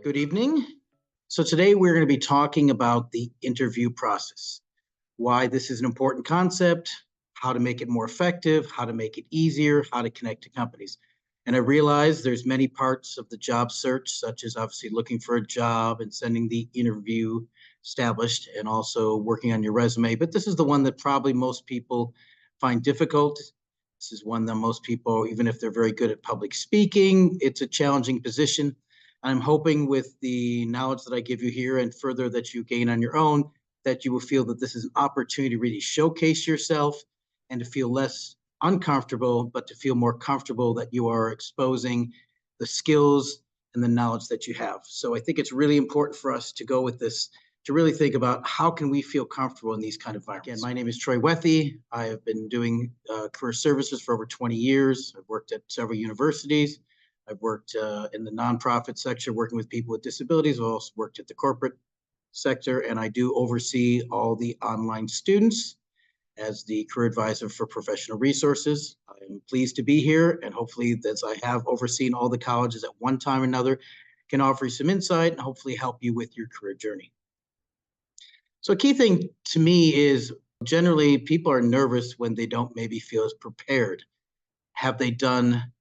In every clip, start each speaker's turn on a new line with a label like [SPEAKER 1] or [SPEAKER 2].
[SPEAKER 1] Good evening. So today we're going to be talking about the interview process, why this is an important concept, how to make it more effective, how to make it easier, how to connect to companies. And I realize there's many parts of the job search, such as obviously looking for a job and sending the interview established and also working on your resume. But this is the one that probably most people find difficult. This is one that most people, even if they're very good at public speaking, it's a challenging position. I'm hoping with the knowledge that I give you here and further that you gain on your own, that you will feel that this is an opportunity to really showcase yourself and to feel less uncomfortable, but to feel more comfortable that you are exposing the skills and the knowledge that you have. So I think it's really important for us to go with this, to really think about how can we feel comfortable in these kind of environments. Again, my name is Troy Wethe. I have been doing career services for over 20 years. I've worked at several universities. I've worked in the nonprofit sector, working with people with disabilities. I've also worked at the corporate sector, and I do oversee all the online students as the career advisor for professional resources. I'm pleased to be here, and hopefully, as I have overseen all the colleges at one time or another, can offer you some insight and hopefully help you with your career journey. So a key thing to me is generally people are nervous when they don't maybe feel as prepared. Have they done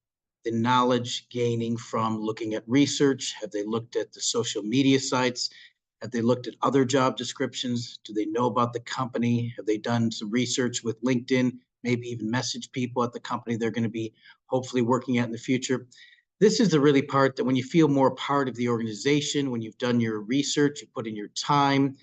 [SPEAKER 1] the knowledge gaining from looking at research? Have they looked at the social media sites? Have they looked at other job descriptions? Do they know about the company? Have they done some research with LinkedIn? Maybe even message people at the company they're going to be hopefully working at in the future. This is the really part that when you feel more part of the organization, when you've done your research, you put in your time,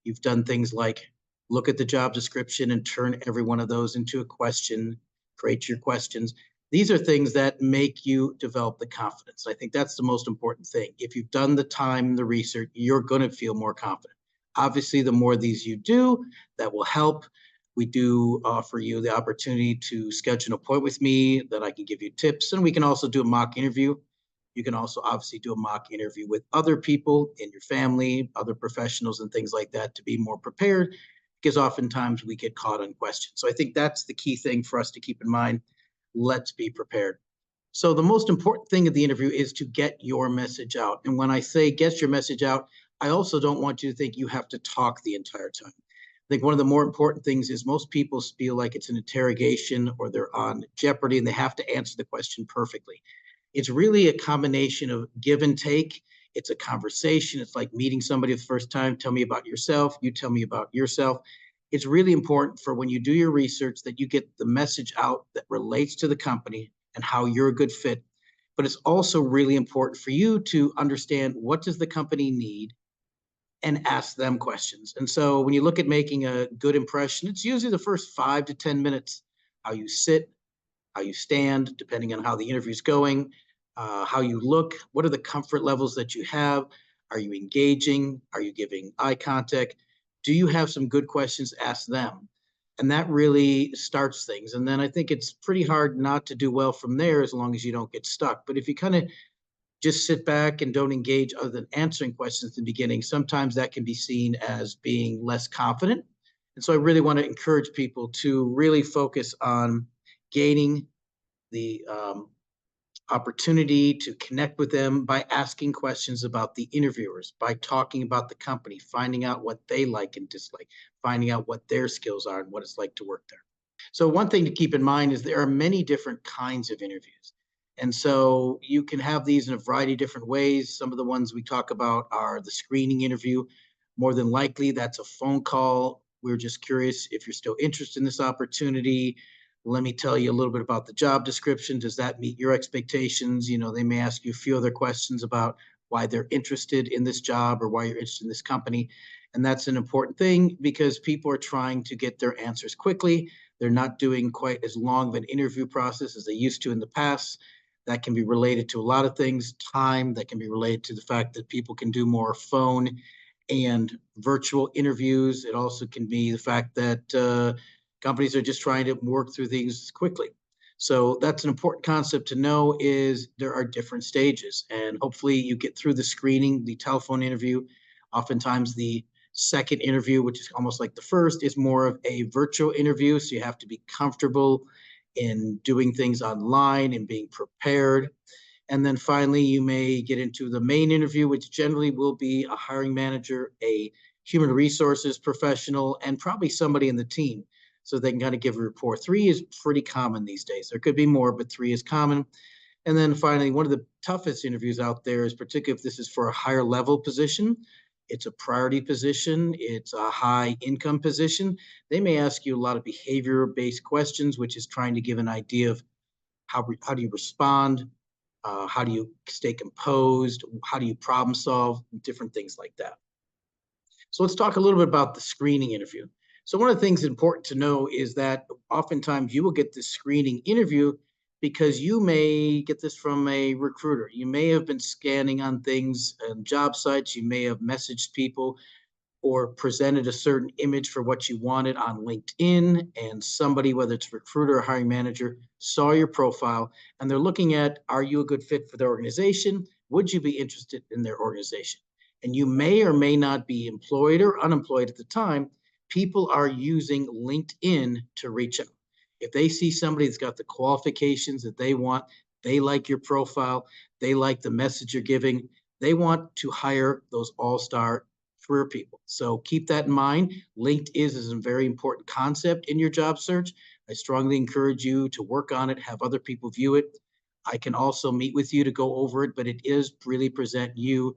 [SPEAKER 1] you've done things like look at the job description and turn every one of those into a question, create your questions. These are things that make you develop the confidence. I think that's the most important thing. If you've done the time, the research, you're going to feel more confident. Obviously, the more of these you do, that will help. We do offer you the opportunity to schedule an appointment with me that I can give you tips, and we can also do a mock interview. You can also obviously do a mock interview with other people in your family, other professionals and things like that to be more prepared, because oftentimes we get caught on questions. So I think that's the key thing for us to keep in mind. Let's be prepared. So the most important thing of the interview is to get your message out. And when I say get your message out, I also don't want you to think you have to talk the entire time. I think one of the more important things is most people feel like it's an interrogation or they're on jeopardy and they have to answer the question perfectly. It's really a combination of give and take. It's a conversation. It's like meeting somebody the first time. Tell me about yourself. You tell me about yourself. It's really important for when you do your research that you get the message out that relates to the company and how you're a good fit. But it's also really important for you to understand what does the company need and ask them questions. And so when you look at making a good impression, it's usually the first 5 to 10 minutes, how you sit, how you stand, depending on how the interview's going, how you look, what are the comfort levels that you have? Are you engaging? Are you giving eye contact? Do you have some good questions? Ask them. And that really starts things. And then I think it's pretty hard not to do well from there as long as you don't get stuck. But if you kind of just sit back and don't engage other than answering questions at the beginning, sometimes that can be seen as being less confident. And so I really want to encourage people to really focus on gaining the opportunity to connect with them by asking questions about the interviewers, by talking about the company, finding out what they like and dislike, finding out what their skills are and what it's like to work there. So one thing to keep in mind is there are many different kinds of interviews. And so you can have these in a variety of different ways. Some of the ones we talk about are the screening interview. More than likely, that's a phone call. We're just curious if you're still interested in this opportunity. Let me tell you a little bit about the job description. Does that meet your expectations? You know, they may ask you a few other questions about why they're interested in this job or why you're interested in this company. And that's an important thing because people are trying to get their answers quickly. They're not doing quite as long of an interview process as they used to in the past. That can be related to a lot of things, time, that can be related to the fact that people can do more phone and virtual interviews. It also can be the fact that companies are just trying to work through things quickly. So that's an important concept to know is there are different stages. And hopefully you get through the screening, the telephone interview. Oftentimes the second interview, which is almost like the first, is more of a virtual interview. So you have to be comfortable in doing things online and being prepared. And then finally, you may get into the main interview, which generally will be a hiring manager, a human resources professional, and probably somebody in the team. So they can kind of give a report. 3 is pretty common these days. There could be more, but 3 is common. And then finally, one of the toughest interviews out there is particularly if this is for a higher level position. It's a priority position. It's a high income position. They may ask you a lot of behavior based questions, which is trying to give an idea of how do you respond, how do you stay composed, how do you problem solve, different things like that. So let's talk a little bit about the screening interview. So one of the things important to know is that oftentimes you will get this screening interview because you may get this from a recruiter. You may have been scanning on things and job sites. You may have messaged people or presented a certain image for what you wanted on LinkedIn, and somebody, whether it's a recruiter or hiring manager, saw your profile and they're looking at, are you a good fit for their organization? Would you be interested in their organization? And you may or may not be employed or unemployed at the time. People are using LinkedIn to reach out. If they see somebody that's got the qualifications that they want, they like your profile, they like the message you're giving, they want to hire those all-star career people. So keep that in mind. LinkedIn is a very important concept in your job search. I strongly encourage you to work on it, have other people view it. I can also meet with you to go over it, but it is really present you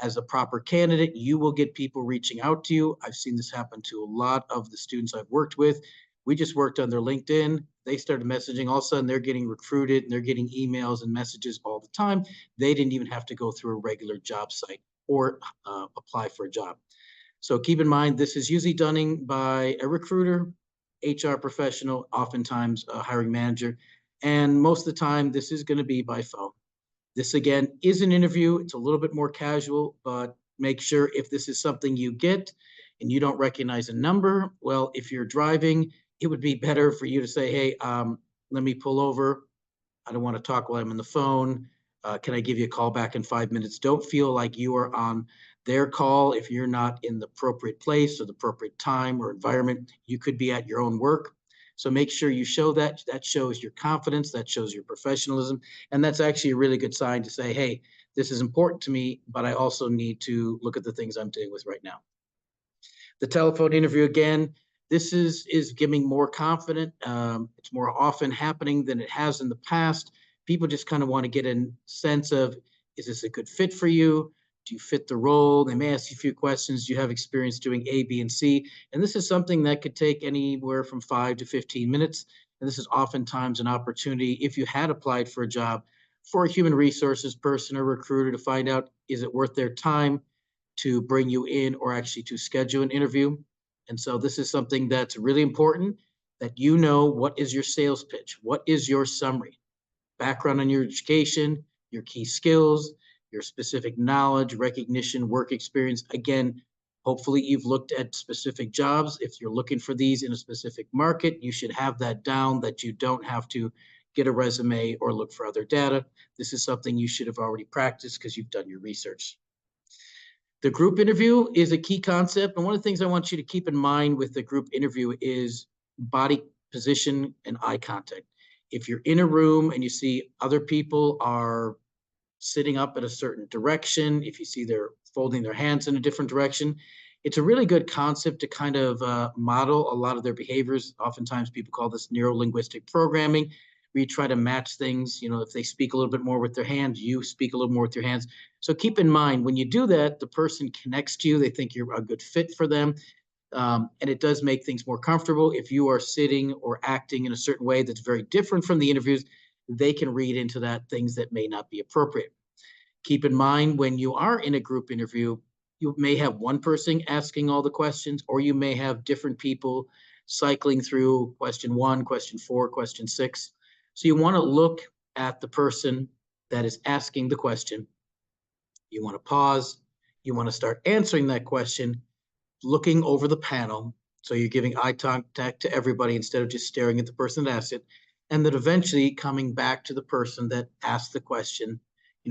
[SPEAKER 1] as a proper candidate. You will get people reaching out to you. I've seen this happen to a lot of the students I've worked with. We just worked on their LinkedIn. They started messaging. All of a sudden, they're getting recruited and they're getting emails and messages all the time. They didn't even have to go through a regular job site or apply for a job. So keep in mind, this is usually done by a recruiter, HR professional, oftentimes a hiring manager. And most of the time, this is going to be by phone. This, again, is an interview. It's a little bit more casual, but make sure if this is something you get and you don't recognize a number, well, if you're driving, it would be better for you to say, hey, let me pull over. I don't want to talk while I'm on the phone. Can I give you a call back in 5 minutes? Don't feel like you are on their call if you're not in the appropriate place or the appropriate time or environment. You could be at your own work. So make sure you show that. That shows your confidence. That shows your professionalism. And that's actually a really good sign to say, hey, this is important to me, but I also need to look at the things I'm dealing with right now. The telephone interview, again, this is giving more confident. It's more often happening than it has in the past. People just kind of want to get a sense of, is this a good fit for you? Do you fit the role? They may ask you a few questions. Do you have experience doing A, B, and C? And this is something that could take anywhere from 5 to 15 minutes. And this is oftentimes an opportunity, if you had applied for a job, for a human resources person or recruiter to find out, is it worth their time to bring you in or actually to schedule an interview. And so this is something that's really important, that you know what is your sales pitch, what is your summary, background on your education, your key skills, your specific knowledge, recognition, work experience. Again, hopefully you've looked at specific jobs. If you're looking for these in a specific market, you should have that down, that you don't have to get a resume or look for other data. This is something you should have already practiced because you've done your research. The group interview is a key concept. And one of the things I want you to keep in mind with the group interview is body position and eye contact. If you're in a room and you see other people are sitting up in a certain direction, if you see they're folding their hands in a different direction, it's a really good concept to kind of model a lot of their behaviors. Oftentimes people call this neuro-linguistic programming, where you try to match things. If they speak a little bit more with their hands, you speak a little more with your hands. So keep in mind, when you do that, the person connects to you. They think you're a good fit for them. And it does make things more comfortable. If you are sitting or acting in a certain way that's very different from the interviews, they can read into that things that may not be appropriate. Keep in mind, when you are in a group interview, you may have one person asking all the questions, or you may have different people cycling through question 1, question 4, question 6. So you want to look at the person that is asking the question. You want to pause. You want to start answering that question, looking over the panel. So you're giving eye contact to everybody instead of just staring at the person that asked it. And then eventually coming back to the person that asked the question,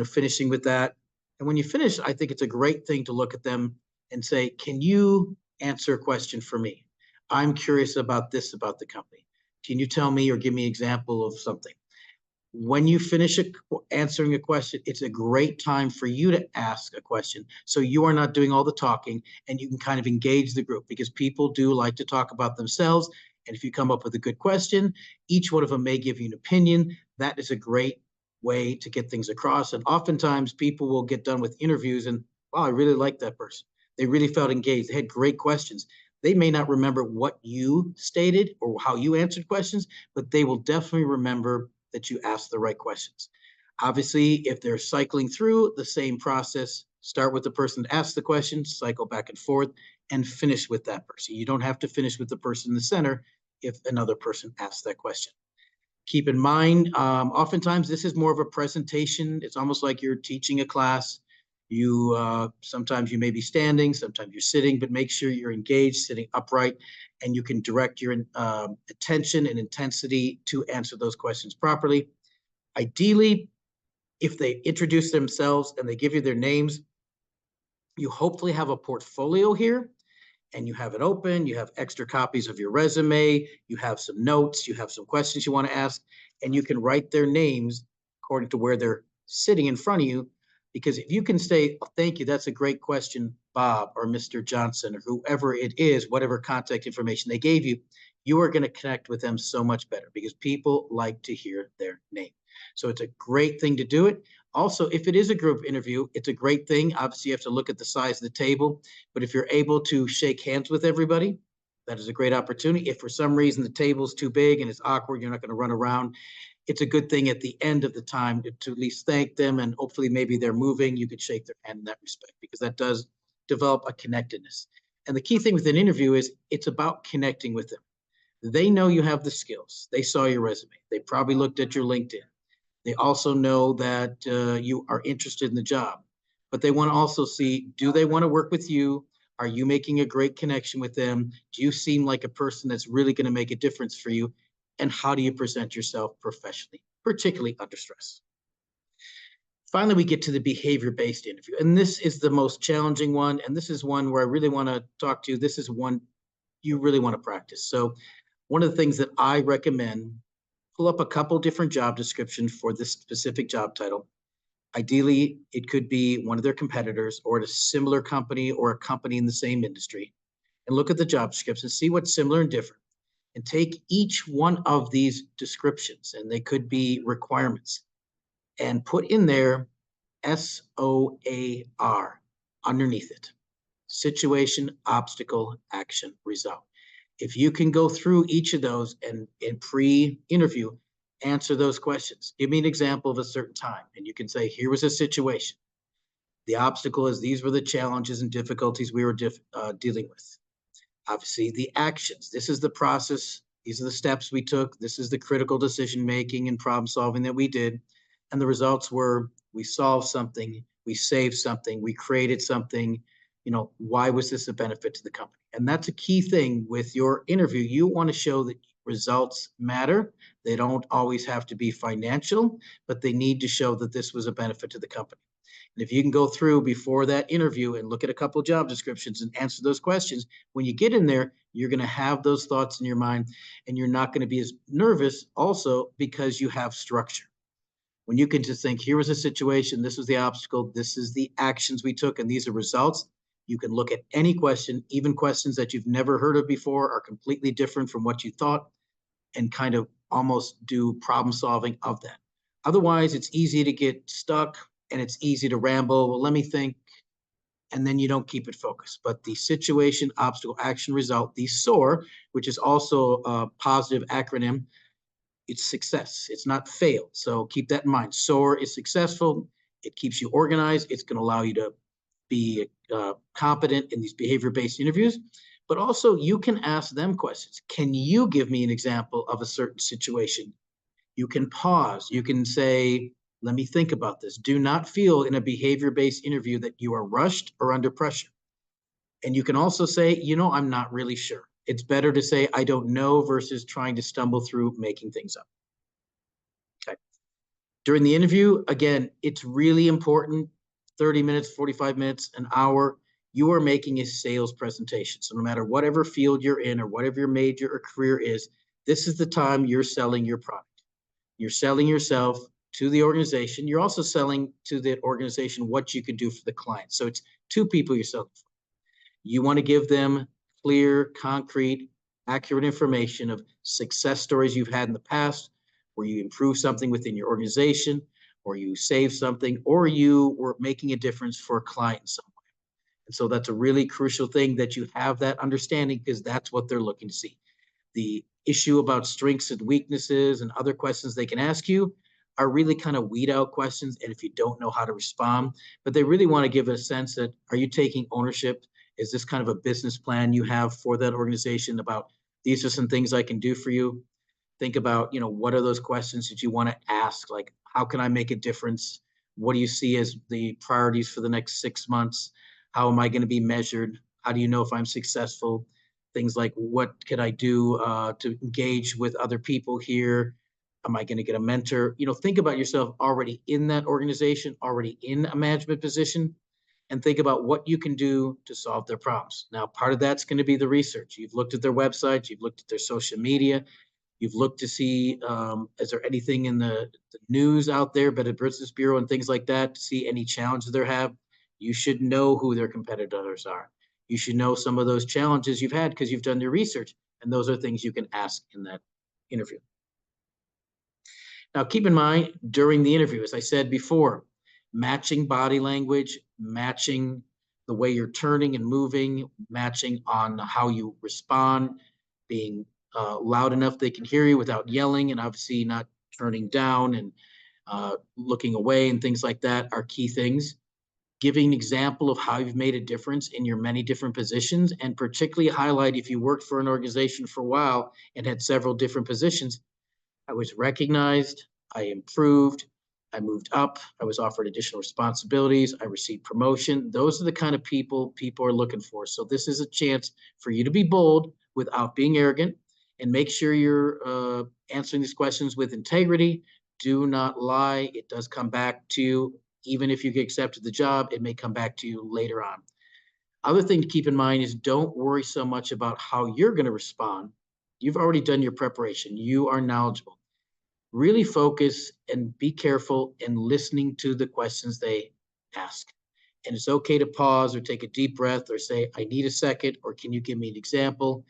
[SPEAKER 1] finishing with that. And when you finish, I think it's a great thing to look at them and say, can you answer a question for me? I'm curious about this, about the company. Can you tell me or give me an example of something? When you finish answering a question, it's a great time for you to ask a question. So you are not doing all the talking and you can kind of engage the group, because people do like to talk about themselves. And if you come up with a good question, each one of them may give you an opinion. That is a great way to get things across. And oftentimes people will get done with interviews and, wow, I really like that person. They really felt engaged. They had great questions. They may not remember what you stated or how you answered questions, but they will definitely remember that you asked the right questions. Obviously, if they're cycling through the same process, start with the person that asked the question, cycle back and forth, and finish with that person. You don't have to finish with the person in the center if another person asks that question. Keep in mind, oftentimes this is more of a presentation. It's almost like you're teaching a class. Sometimes you may be standing, sometimes you're sitting, but make sure you're engaged, sitting upright, and you can direct your attention and intensity to answer those questions properly. Ideally, if they introduce themselves and they give you their names, you hopefully have a portfolio here and you have it open, you have extra copies of your resume, you have some notes, you have some questions you want to ask, and you can write their names according to where they're sitting in front of you. Because if you can say, oh, thank you, that's a great question, Bob or Mr. Johnson or whoever it is, whatever contact information they gave you, you are going to connect with them so much better because people like to hear their name. So it's a great thing to do it. Also, if it is a group interview, it's a great thing. Obviously, you have to look at the size of the table, but if you're able to shake hands with everybody, that is a great opportunity. If for some reason the table's too big and it's awkward, you're not going to run around, it's a good thing at the end of the time to at least thank them, and hopefully maybe they're moving. You could shake their hand in that respect because that does develop a connectedness. And the key thing with an interview is it's about connecting with them. They know you have the skills. They saw your resume. They probably looked at your LinkedIn. They also know that you are interested in the job, but they want to also see, do they want to work with you? Are you making a great connection with them? Do you seem like a person that's really going to make a difference for you? And how do you present yourself professionally, particularly under stress? Finally, we get to the behavior-based interview, and this is the most challenging one, and this is one where I really want to talk to you. This is one you really want to practice. So one of the things that I recommend, pull up a couple different job descriptions for this specific job title. Ideally, it could be one of their competitors or at a similar company or a company in the same industry, and look at the job descriptions and see what's similar and different. And take each one of these descriptions, and they could be requirements, and put in there SOAR underneath it. Situation, obstacle, action, result. If you can go through each of those and in pre-interview, answer those questions. Give me an example of a certain time. And you can say, here was a situation. The obstacle is these were the challenges and difficulties we were dealing with. Obviously, the actions. This is the process. These are the steps we took. This is the critical decision making and problem solving that we did. And the results were we solved something, we saved something, we created something. Why was this a benefit to the company? And that's a key thing with your interview. You want to show that results matter. They don't always have to be financial, but they need to show that this was a benefit to the company. And if you can go through before that interview and look at a couple of job descriptions and answer those questions, when you get in there, you're going to have those thoughts in your mind, and you're not going to be as nervous also because you have structure. When you can just think, here was a situation, this was the obstacle, this is the actions we took, and these are results, you can look at any question, even questions that you've never heard of before are completely different from what you thought, and kind of almost do problem solving of that. Otherwise, it's easy to get stuck and it's easy to ramble. Well, let me think. And then you don't keep it focused. But the situation, obstacle, action, result, the SOAR, which is also a positive acronym, it's success. It's not fail. So keep that in mind. SOAR is successful. It keeps you organized. It's going to allow you to be competent in these behavior-based interviews. But also you can ask them questions. Can you give me an example of a certain situation? You can pause. You can say, let me think about this. Do not feel in a behavior-based interview that you are rushed or under pressure. And you can also say, I'm not really sure. It's better to say, I don't know versus trying to stumble through making things up. Okay. During the interview, again, it's really important, 30 minutes, 45 minutes, an hour, you are making a sales presentation. So no matter whatever field you're in or whatever your major or career is, this is the time you're selling your product. You're selling yourself to the organization. You're also selling to the organization what you can do for the client. So it's two people you're selling for. You want to give them clear, concrete, accurate information of success stories you've had in the past, where you improve something within your organization, or you save something, or you were making a difference for a client in some way. And so that's a really crucial thing, that you have that understanding, because that's what they're looking to see. The issue about strengths and weaknesses and other questions they can ask you are really kind of weed out questions. And if you don't know how to respond, but they really want to give a sense that, are you taking ownership? Is this kind of a business plan you have for that organization about, these are some things I can do for you? Think about, what are those questions that you want to ask? Like, how can I make a difference? What do you see as the priorities for the next 6 months? How am I going to be measured? How do you know if I'm successful? Things like, what could I do to engage with other people here? Am I going to get a mentor? Think about yourself already in that organization, already in a management position, and think about what you can do to solve their problems. Now, part of that's going to be the research. You've looked at their websites, you've looked at their social media, you've looked to see, is there anything in the news out there, Better Business Bureau and things like that, to see any challenges they have. You should know who their competitors are. You should know some of those challenges you've had because you've done your research. And those are things you can ask in that interview. Now, keep in mind, during the interview, as I said before, matching body language, matching the way you're turning and moving, matching on how you respond, being loud enough they can hear you without yelling, and obviously not turning down and looking away and things like that are key things. Giving an example of how you've made a difference in your many different positions, and particularly highlight if you worked for an organization for a while and had several different positions. I was recognized, I improved, I moved up, I was offered additional responsibilities, I received promotion. Those are the kind of people are looking for. So this is a chance for you to be bold without being arrogant, and make sure you're answering these questions with integrity. Do not lie. It does come back to you. Even if you get accepted the job, it may come back to you later on. Other thing to keep in mind is, don't worry so much about how you're going to respond. You've already done your preparation. You are knowledgeable. Really focus and be careful in listening to the questions they ask. And it's okay to pause or take a deep breath or say, I need a second, or can you give me an example,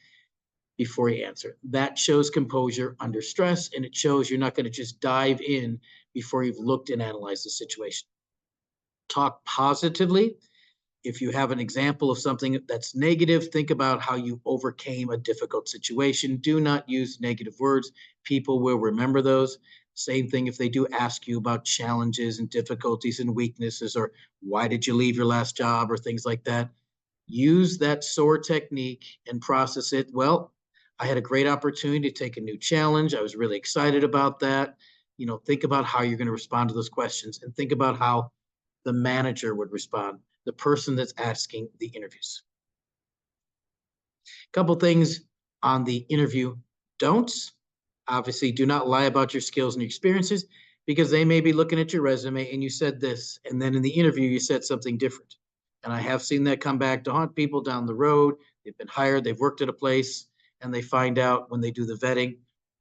[SPEAKER 1] before you answer. That shows composure under stress, and it shows you're not going to just dive in before you've looked and analyzed the situation. Talk positively. If you have an example of something that's negative, think about how you overcame a difficult situation. Do not use negative words. People will remember those. Same thing if they do ask you about challenges and difficulties and weaknesses, or why did you leave your last job, or things like that. Use that SOAR technique and process it. Well, I had a great opportunity to take a new challenge. I was really excited about that. Think about how you're going to respond to those questions, and think about how the manager would respond, the person that's asking the interviews. A couple things on the interview don'ts. Obviously, do not lie about your skills and your experiences, because they may be looking at your resume and you said this, and then in the interview you said something different. And I have seen that come back to haunt people down the road. They've been hired, they've worked at a place, and they find out when they do the vetting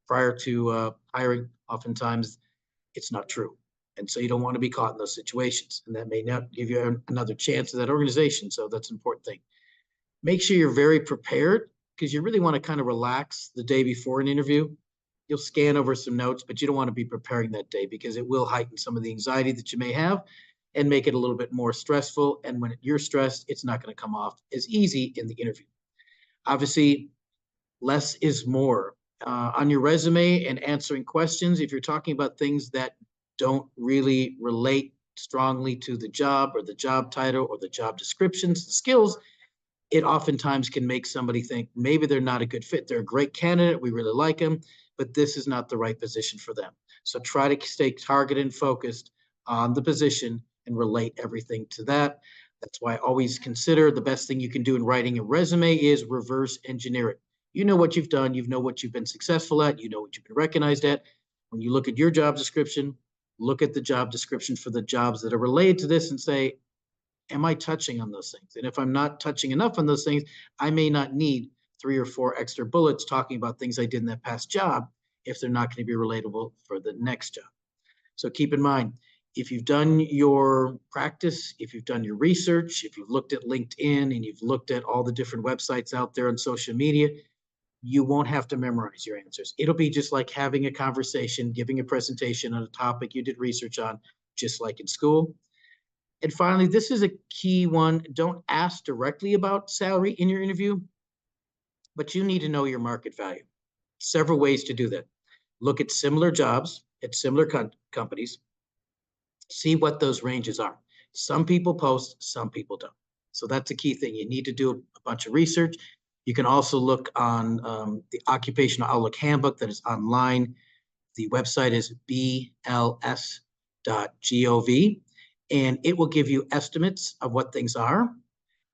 [SPEAKER 1] prior to hiring, oftentimes it's not true. And so you don't want to be caught in those situations. And that may not give you another chance at that organization. So that's an important thing. Make sure you're very prepared, because you really want to kind of relax the day before an interview. You'll scan over some notes, but you don't want to be preparing that day, because it will heighten some of the anxiety that you may have and make it a little bit more stressful. And when you're stressed, it's not going to come off as easy in the interview. Obviously, less is more. On your resume and answering questions, if you're talking about things that don't really relate strongly to the job or the job title or the job descriptions, the skills, it oftentimes can make somebody think maybe they're not a good fit. They're a great candidate, we really like them, but this is not the right position for them. So try to stay targeted and focused on the position and relate everything to that. That's why I always consider the best thing you can do in writing a resume is reverse engineer it. You know what you've done, you know what you've been successful at, you know what you've been recognized at. When you look at your job description, look at the job description for the jobs that are related to this and say, am I touching on those things? And if I'm not touching enough on those things, I may not need 3 or 4 extra bullets talking about things I did in that past job if they're not going to be relatable for the next job. So keep in mind, if you've done your practice, if you've done your research, if you've looked at LinkedIn and you've looked at all the different websites out there on social media, you won't have to memorize your answers. It'll be just like having a conversation, giving a presentation on a topic you did research on, just like in school. And finally, this is a key one. Don't ask directly about salary in your interview, but you need to know your market value. Several ways to do that. Look at similar jobs at similar companies, see what those ranges are. Some people post, some people don't. So that's a key thing. You need to do a bunch of research. You can also look on the Occupational Outlook Handbook that is online. The website is bls.gov, and it will give you estimates of what things are.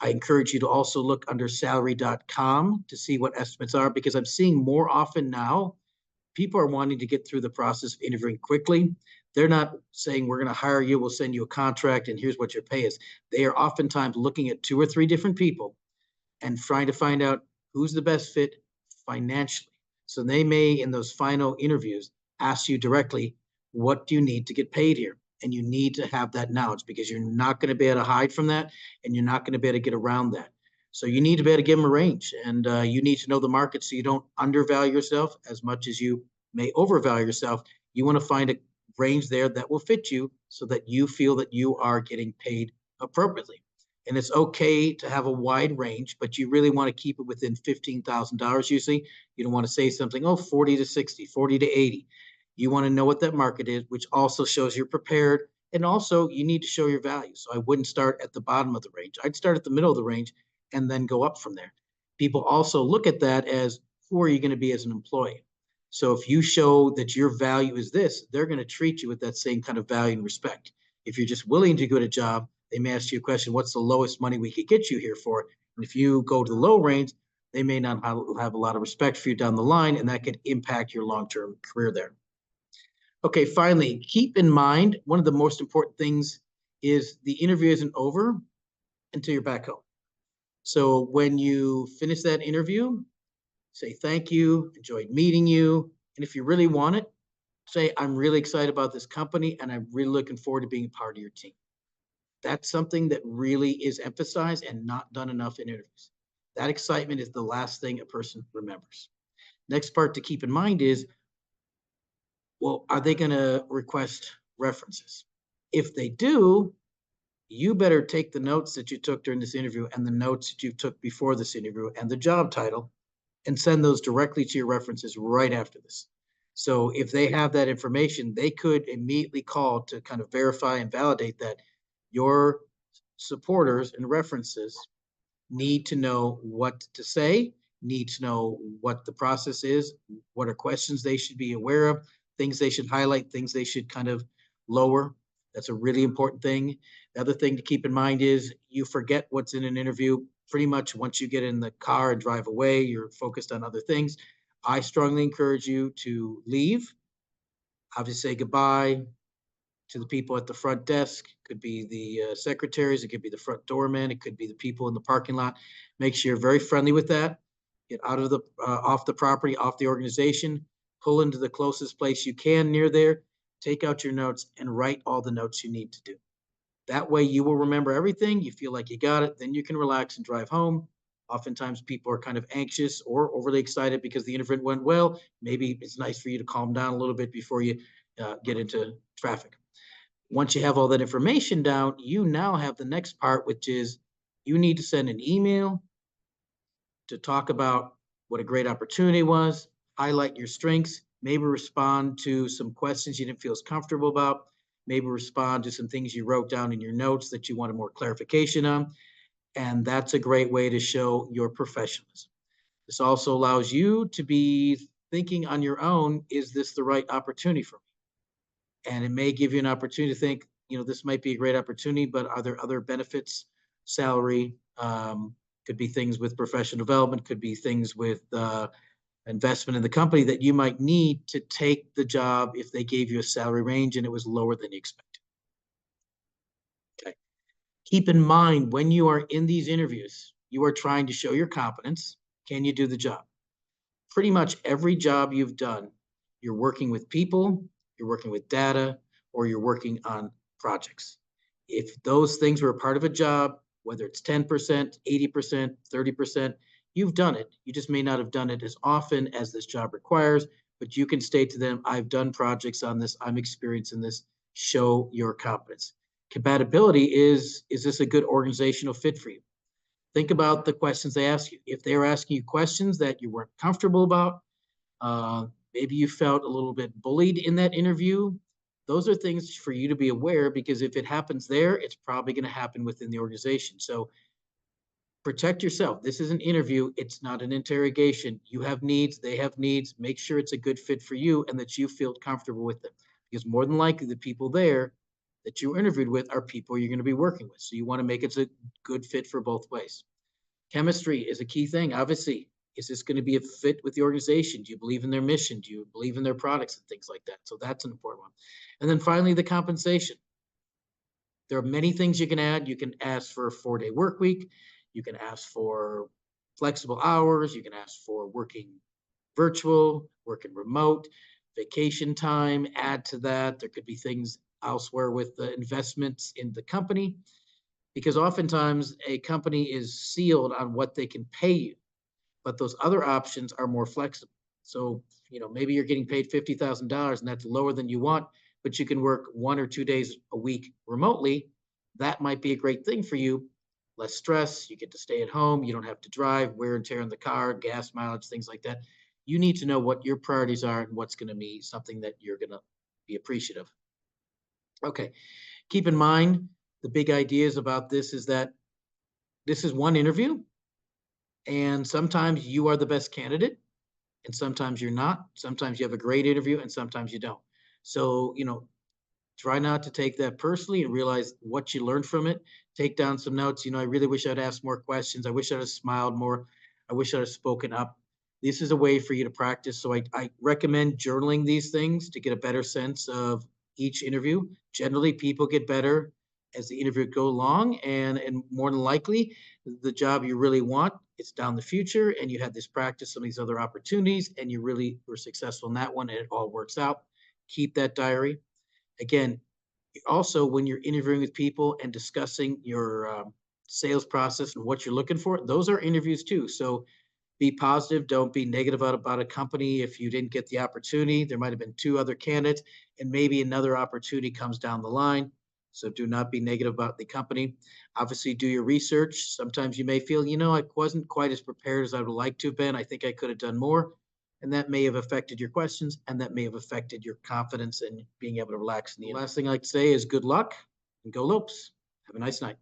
[SPEAKER 1] I encourage you to also look under salary.com to see what estimates are, because I'm seeing more often now people are wanting to get through the process of interviewing quickly. They're not saying, we're going to hire you, we'll send you a contract, and here's what your pay is. They are oftentimes looking at 2 or 3 different people and trying to find out who's the best fit financially. So they may, in those final interviews, ask you directly, what do you need to get paid here? And you need to have that knowledge, because you're not going to be able to hide from that, and you're not going to be able to get around that. So you need to be able to give them a range, and you need to know the market so you don't undervalue yourself as much as you may overvalue yourself. You want to find a range there that will fit you so that you feel that you are getting paid appropriately. And it's okay to have a wide range, but you really want to keep it within $15,000 usually. You don't want to say something, oh, 40 to 60, 40 to 80. You want to know what that market is, which also shows you're prepared. And also you need to show your value. So I wouldn't start at the bottom of the range. I'd start at the middle of the range and then go up from there. People also look at that as, who are you going to be as an employee? So if you show that your value is this, they're going to treat you with that same kind of value and respect. If you're just willing to go to a job, they may ask you a question, what's the lowest money we could get you here for? And if you go to the low range, they may not have a lot of respect for you down the line, and that could impact your long-term career there. Okay, finally, keep in mind, one of the most important things is the interview isn't over until you're back home. So when you finish that interview, say thank you, enjoyed meeting you. And if you really want it, say, I'm really excited about this company and I'm really looking forward to being a part of your team. That's something that really is emphasized and not done enough in interviews. That excitement is the last thing a person remembers. Next part to keep in mind is, well, are they going to request references? If they do, you better take the notes that you took during this interview and the notes that you took before this interview and the job title and send those directly to your references right after this. So if they have that information, they could immediately call to kind of verify and validate that your supporters and references need to know what to say, need to know what the process is, what are questions they should be aware of, things they should highlight, things they should kind of lower. That's a really important thing. The other thing to keep in mind is you forget what's in an interview pretty much once you get in the car and drive away. You're focused on other things. I strongly encourage you to leave, obviously say goodbye to the people at the front desk. Could be the secretaries, it could be the front doorman, it could be the people in the parking lot. Make sure you're very friendly with that. Get out of the off the property, off the organization, pull into the closest place you can near there, take out your notes and write all the notes you need to do. That way you will remember everything. You feel like you got it. Then you can relax and drive home. Oftentimes people are kind of anxious or overly excited because the interview went well. Maybe it's nice for you to calm down a little bit before you get into traffic. Once you have all that information down, you now have the next part, which is you need to send an email to talk about what a great opportunity was, highlight your strengths, maybe respond to some questions you didn't feel as comfortable about, maybe respond to some things you wrote down in your notes that you wanted more clarification on. And that's a great way to show your professionalism. This also allows you to be thinking on your own, is this the right opportunity for me? And it may give you an opportunity to think, this might be a great opportunity, but are there other benefits, salary, could be things with professional development, could be things with investment in the company that you might need to take the job if they gave you a salary range and it was lower than you expected. Okay. Keep in mind, when you are in these interviews, you are trying to show your competence. Can you do the job? Pretty much every job you've done, you're working with people, you're working with data, or you're working on projects. If those things were a part of a job, whether it's 10%, 80%, 30%, you've done it. You just may not have done it as often as this job requires, but you can state to them, I've done projects on this, I'm experienced in this, show your competence. Compatibility is this a good organizational fit for you? Think about the questions they ask you. If they were asking you questions that you weren't comfortable about, uh, maybe you felt a little bit bullied in that interview. Those are things for you to be aware, because if it happens there, it's probably going to happen within the organization. So protect yourself. This is an interview. It's not an interrogation. You have needs. They have needs. Make sure it's a good fit for you and that you feel comfortable with them. Because more than likely, the people there that you interviewed with are people you're going to be working with. So you want to make it a good fit for both ways. Chemistry is a key thing. Obviously, is this going to be a fit with the organization? Do you believe in their mission? Do you believe in their products and things like that? So that's an important one. And then finally, the compensation. There are many things you can add. You can ask for a 4-day work week. You can ask for flexible hours. You can ask for working virtual, working remote, vacation time. Add to that. There could be things elsewhere with the investments in the company, because oftentimes a company is sealed on what they can pay you, but those other options are more flexible. So, maybe you're getting paid $50,000 and that's lower than you want, but you can work 1 or 2 days a week remotely. That might be a great thing for you. Less stress, you get to stay at home, you don't have to drive, wear and tear on the car, gas mileage, things like that. You need to know what your priorities are and what's going to be something that you're going to be appreciative. Okay, keep in mind the big ideas about this is that this is one interview, and sometimes you are the best candidate and sometimes you're not. Sometimes you have a great interview and sometimes you don't. So, try not to take that personally and realize what you learned from it. Take down some notes. I really wish I'd asked more questions. I wish I'd have smiled more. I wish I'd have spoken up. This is a way for you to practice. So I recommend journaling these things to get a better sense of each interview. Generally, people get better as the interview go along, and more than likely, the job you really want, it's down the future, and you had this practice, some of these other opportunities, and you really were successful in that one, and it all works out. Keep that diary. Again, also when you're interviewing with people and discussing your sales process and what you're looking for, those are interviews too. So be positive. Don't be negative about a company. If you didn't get the opportunity, there might have been 2 other candidates and maybe another opportunity comes down the line. So do not be negative about the company. Obviously, do your research. Sometimes you may feel, I wasn't quite as prepared as I would like to have been. I think I could have done more. And that may have affected your questions, and that may have affected your confidence and being able to relax. And the last thing I like to say is good luck and go Lopes. Have a nice night.